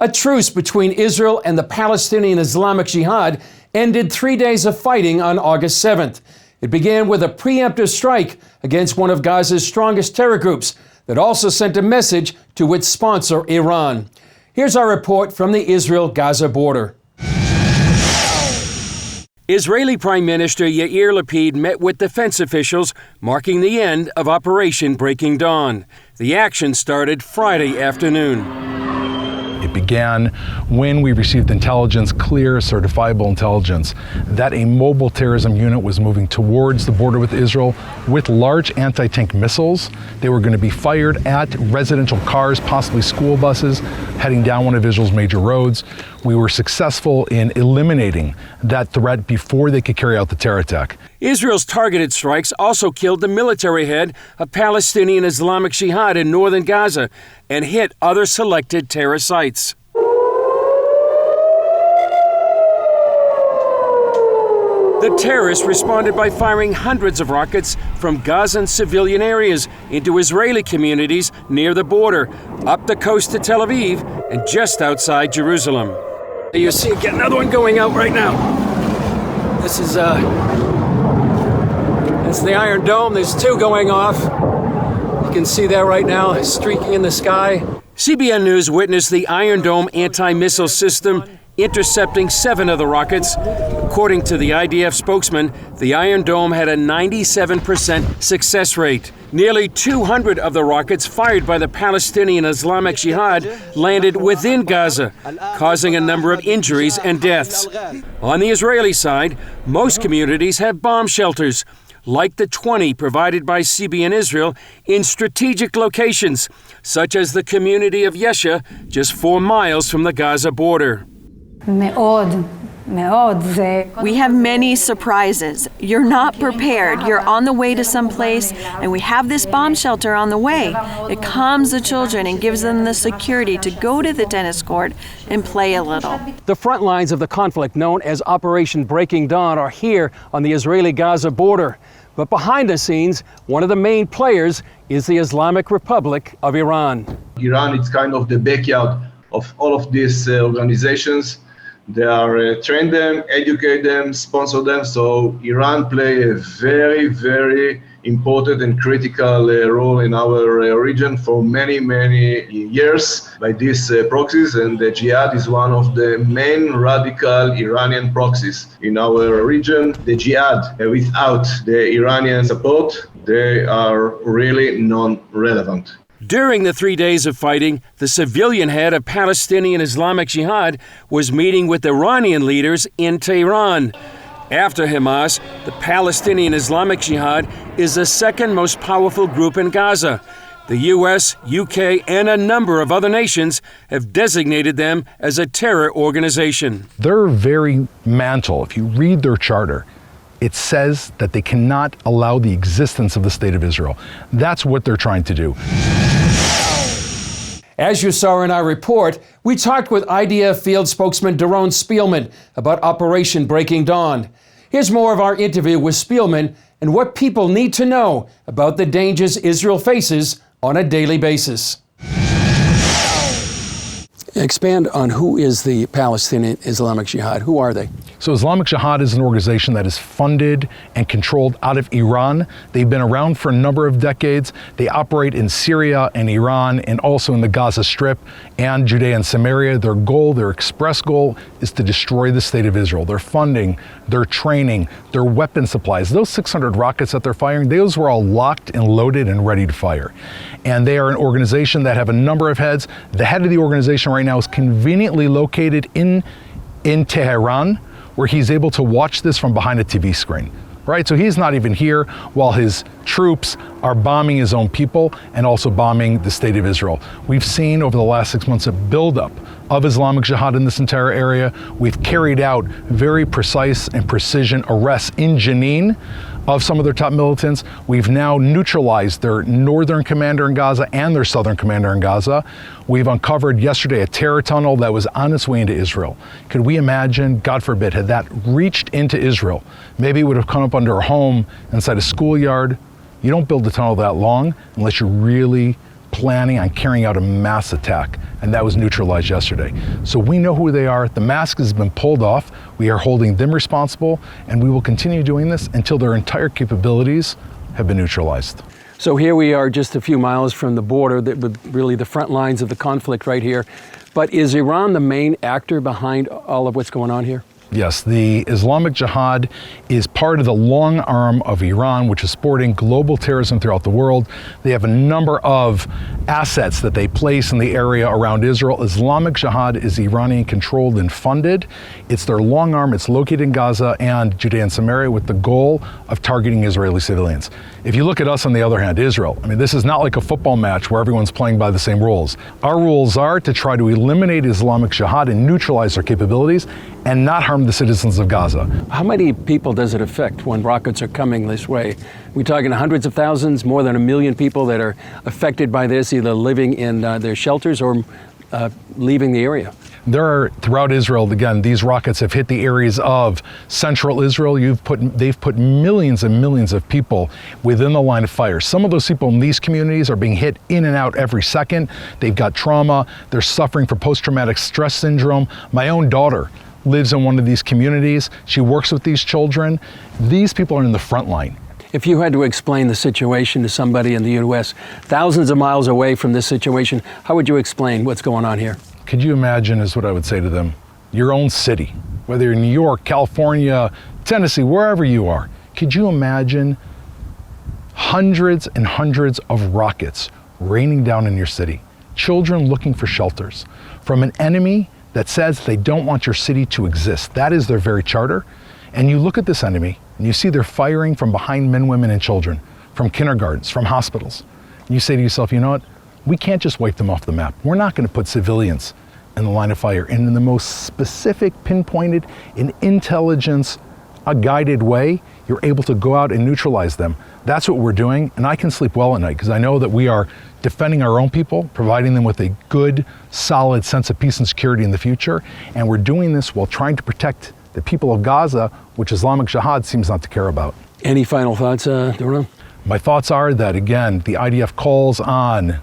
A truce between Israel and the Palestinian Islamic Jihad ended 3 days of fighting on August 7th. It began with a preemptive strike against one of Gaza's strongest terror groups that also sent a message to its sponsor, Iran. Here's our report from the Israel-Gaza border. Israeli Prime Minister Yair Lapid met with defense officials, marking the end of Operation Breaking Dawn. The action started Friday afternoon. It began when we received intelligence, clear, certifiable intelligence, that a mobile terrorism unit was moving towards the border with Israel with large anti-tank missiles. They were going to be fired at residential cars, possibly school buses, heading down one of Israel's major roads. We were successful in eliminating that threat before they could carry out the terror attack. Israel's targeted strikes also killed the military head of Palestinian Islamic Jihad in northern Gaza and hit other selected terror sites. The terrorists responded by firing hundreds of rockets from Gazan civilian areas into Israeli communities near the border, up the coast to Tel Aviv, and just outside Jerusalem. You see, get another one going out right now. This is the Iron Dome. There's two going off. You can see that right now, streaking in the sky. CBN News witnessed the Iron Dome anti-missile system intercepting 7 of the rockets. According to the IDF spokesman, the Iron Dome had a 97% success rate. Nearly 200 of the rockets fired by the Palestinian Islamic Jihad landed within Gaza, causing a number of injuries and deaths. On the Israeli side, most communities have bomb shelters, like the 20 provided by CBN Israel in strategic locations, such as the community of Yesha, just 4 miles from the Gaza border. We have many surprises. You're not prepared. You're on the way to some place, and we have this bomb shelter on the way. It calms the children and gives them the security to go to the tennis court and play a little. The front lines of the conflict, known as Operation Breaking Dawn, are here on the Israeli-Gaza border. But behind the scenes, one of the main players is the Islamic Republic of Iran. Iran is kind of the backyard of all of these organizations. They are train them, educate them, sponsor them. So Iran play a very, very important and critical role in our region for many, many years by these proxies. And the Jihad is one of the main radical Iranian proxies in our region. The Jihad, without the Iranian support, they are really non-relevant. During the 3 days of fighting, the civilian head of Palestinian Islamic Jihad was meeting with Iranian leaders in Tehran. After Hamas, the Palestinian Islamic Jihad is the second most powerful group in Gaza. The U.S., UK, and a number of other nations have designated them as a terror organization. Their very mantle, if you read their charter, it says that they cannot allow the existence of the State of Israel. That's what they're trying to do. As you saw in our report, we talked with IDF field spokesman Doron Spielman about Operation Breaking Dawn. Here's more of our interview with Spielman and what people need to know about the dangers Israel faces on a daily basis. Expand on who is the Palestinian Islamic Jihad. Who are they? So Islamic Jihad is an organization that is funded and controlled out of Iran. They've been around for a number of decades. They operate in Syria and Iran and also in the Gaza Strip and Judea and Samaria. Their goal, their express goal, is to destroy the State of Israel. Their funding, their training, their weapon supplies, those 600 rockets that they're firing, those were all locked and loaded and ready to fire. And they are an organization that have a number of heads. The head of the organization right now is conveniently located in Tehran, where he's able to watch this from behind a TV screen, right? So he's not even here while his troops are bombing his own people and also bombing the State of Israel. We've seen over the last 6 months a buildup of Islamic Jihad in this entire area. We've carried out very precise and precision arrests in Jenin of some of their top militants. We've now neutralized their northern commander in Gaza and their southern commander in Gaza. We've uncovered yesterday a terror tunnel that was on its way into Israel. Could we imagine, God forbid, had that reached into Israel, maybe it would have come up under a home inside a schoolyard. You don't build a tunnel that long unless you really planning on carrying out a mass attack, and that was neutralized yesterday. So we know who they are. The mask has been pulled off. We are holding them responsible, and we will continue doing this until their entire capabilities have been neutralized. So here we are just a few miles from the border, with really the front lines of the conflict right here. But is Iran the main actor behind all of what's going on here? Yes, the Islamic Jihad is part of the long arm of Iran, which is supporting global terrorism throughout the world. They have a number of assets that they place in the area around Israel. Islamic Jihad is Iranian controlled and funded. It's their long arm. It's located in Gaza and Judea and Samaria with the goal of targeting Israeli civilians. If you look at us on the other hand, Israel, I mean, this is not like a football match where everyone's playing by the same rules. Our rules are to try to eliminate Islamic Jihad and neutralize their capabilities and not harm the citizens of Gaza. How many people does it affect when rockets are coming this way? We're talking hundreds of thousands, more than 1 million people that are affected by this, either living in their shelters or leaving the area. There are, throughout Israel, again, these rockets have hit the areas of central Israel. They've put millions and millions of people within the line of fire. Some of those people in these communities are being hit in and out every second. They've got trauma. They're suffering from post-traumatic stress syndrome. My own daughter lives in one of these communities. She works with these children. These people are in the front line. If you had to explain the situation to somebody in the U.S. thousands of miles away from this situation, how would you explain what's going on here? Could you imagine, is what I would say to them, your own city, whether you're in New York, California, Tennessee, wherever you are, could you imagine hundreds and hundreds of rockets raining down in your city, children looking for shelters from an enemy that says they don't want your city to exist? That is their very charter. And you look at this enemy and you see they're firing from behind men, women, and children, from kindergartens, from hospitals. And you say to yourself, you know what? We can't just wipe them off the map. We're not going to put civilians in the line of fire. And in the most specific, pinpointed, and intelligence, a guided way, you're able to go out and neutralize them. That's what we're doing. And I can sleep well at night because I know that we are defending our own people, providing them with a good, solid sense of peace and security in the future. And we're doing this while trying to protect the people of Gaza, which Islamic Jihad seems not to care about. Any final thoughts, Doron? My thoughts are that, again, the IDF calls on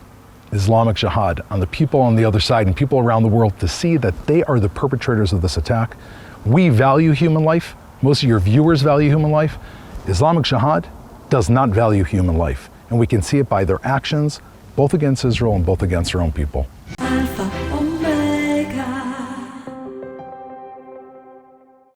Islamic Jihad, on the people on the other side and people around the world to see that they are the perpetrators of this attack. We value human life. Most of your viewers value human life. Islamic Jihad does not value human life. And we can see it by their actions, both against Israel and both against their own people.